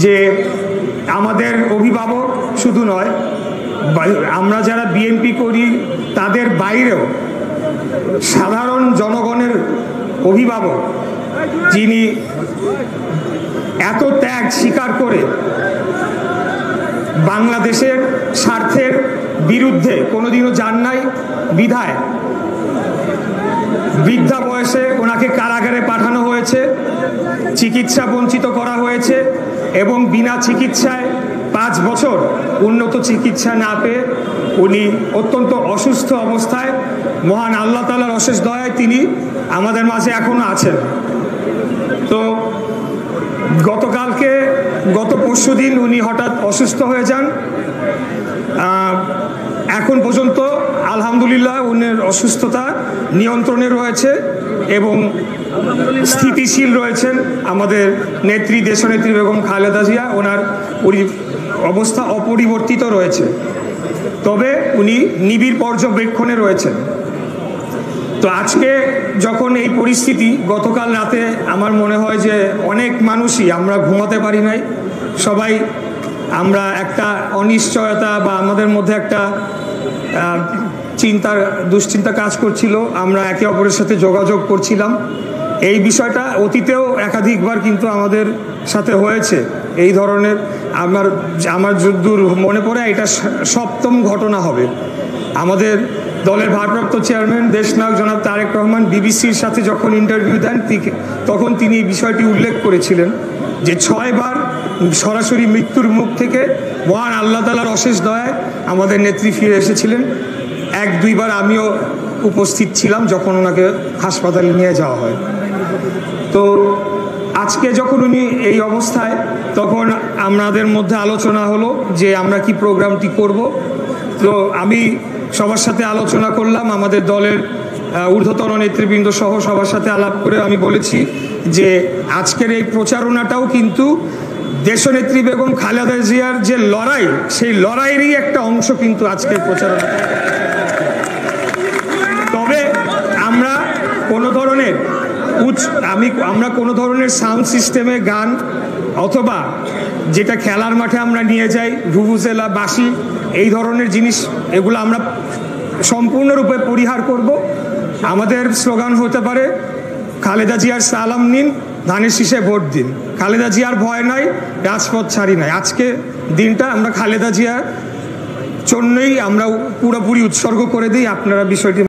যে আমাদের অভিভাবক শুধু নয়, আমরা যারা বিএনপি করি তাদের বাইরেও সাধারণ জনগণের অভিভাবক যিনি এত ত্যাগ স্বীকার করে বাংলাদেশের স্বার্থের বিরুদ্ধে কোনোদিনও যান নাই বিধায় বৃদ্ধা বয়সে ওনাকে কারাগারে পাঠানো হয়েছে, চিকিৎসা বঞ্চিত করা হয়েছে এবং বিনা চিকিৎসায় 5 বছর উন্নত চিকিৎসা না পেয়ে উনি অত্যন্ত অসুস্থ অবস্থায় মহান আল্লাহ তাআলার অশেষ দয়ায় তিনি আমাদের মাঝে এখনো আছেন। তো গত পরশুদিন উনি হঠাৎ অসুস্থ হয়ে যান। এখন পর্যন্ত আলহামদুলিল্লাহ উনার অসুস্থতা নিয়ন্ত্রণে রয়েছে এবং স্থিতিশীল রয়েছেন আমাদের নেত্রী দেশনেত্রী বেগম খালেদা জিয়া। ওনার অবস্থা অপরিবর্তিত রয়েছে, তবে উনি নিবিড় পর্যবেক্ষণে রয়েছেন। তো আজকে যখন এই পরিস্থিতি, গতকাল রাতে আমার মনে হয় যে অনেক মানুষই আমরা ঘুমাতে পারি নাই, সবাই আমরা একটা অনিশ্চয়তা বা আমাদের মধ্যে একটা দুশ্চিন্তা কাজ করছিল। আমরা একে অপরের সাথে যোগাযোগ করছিলাম। এই বিষয়টা অতীতেও একাধিকবার কিন্তু আমাদের সাথে হয়েছে এই ধরনের। আমার যদ্দূর মনে পড়ে এটা 7ম ঘটনা হবে। আমাদের দলের ভারপ্রাপ্ত চেয়ারম্যান দেশনায়ক জনাব তারেক রহমান বিবিসির সাথে যখন ইন্টারভিউ দেন তখন তিনি এই বিষয়টি উল্লেখ করেছিলেন যে 6 বার সরাসরি মৃত্যুর মুখ থেকে মহান আল্লাহ তাআলার অশেষ দয়ায় আমাদের নেত্রী ফিরে এসেছিলেন। 1-2 বার আমিও উপস্থিত ছিলাম যখন ওনাকে হাসপাতালে নিয়ে যাওয়া হয়। তো আজকে যখন উনি এই অবস্থায়, তখন আমাদের মধ্যে আলোচনা হলো যে আমরা কি প্রোগ্রামটি করব। তো আমি সবার সাথে আলোচনা করলাম, আমাদের দলের ঊর্ধ্বতন নেতৃবৃন্দ সহ সবার সাথে আলাপ করে আমি বলেছি যে আজকের এই প্রচারণাটাও কিন্তু দেশনেত্রী বেগম খালেদা জিয়ার যে লড়াই, সেই লড়াইয়েরই একটা অংশ কিন্তু আজকের প্রচারণা। তবে আমরা কোনো ধরনের সাউন্ড সিস্টেমে গান অথবা যেটা খেলার মাঠে আমরা নিয়ে যাই ভুভুজেলা বাঁশি, এই ধরনের জিনিস, এগুলো আমরা সম্পূর্ণরূপে পরিহার করব। আমাদের স্লোগান হতে পারে খালেদা জিয়ার সালাম নিন, ধানের শীষে ভোট দিন। খালেদা জিয়ার ভয় নাই, রাজপথ ছাড়ি নাই। আজকে দিনটা আমরা খালেদা জিয়ার জন্যই আমরা পুরোপুরি উৎসর্গ করে দিই। আপনারা বিষয়টি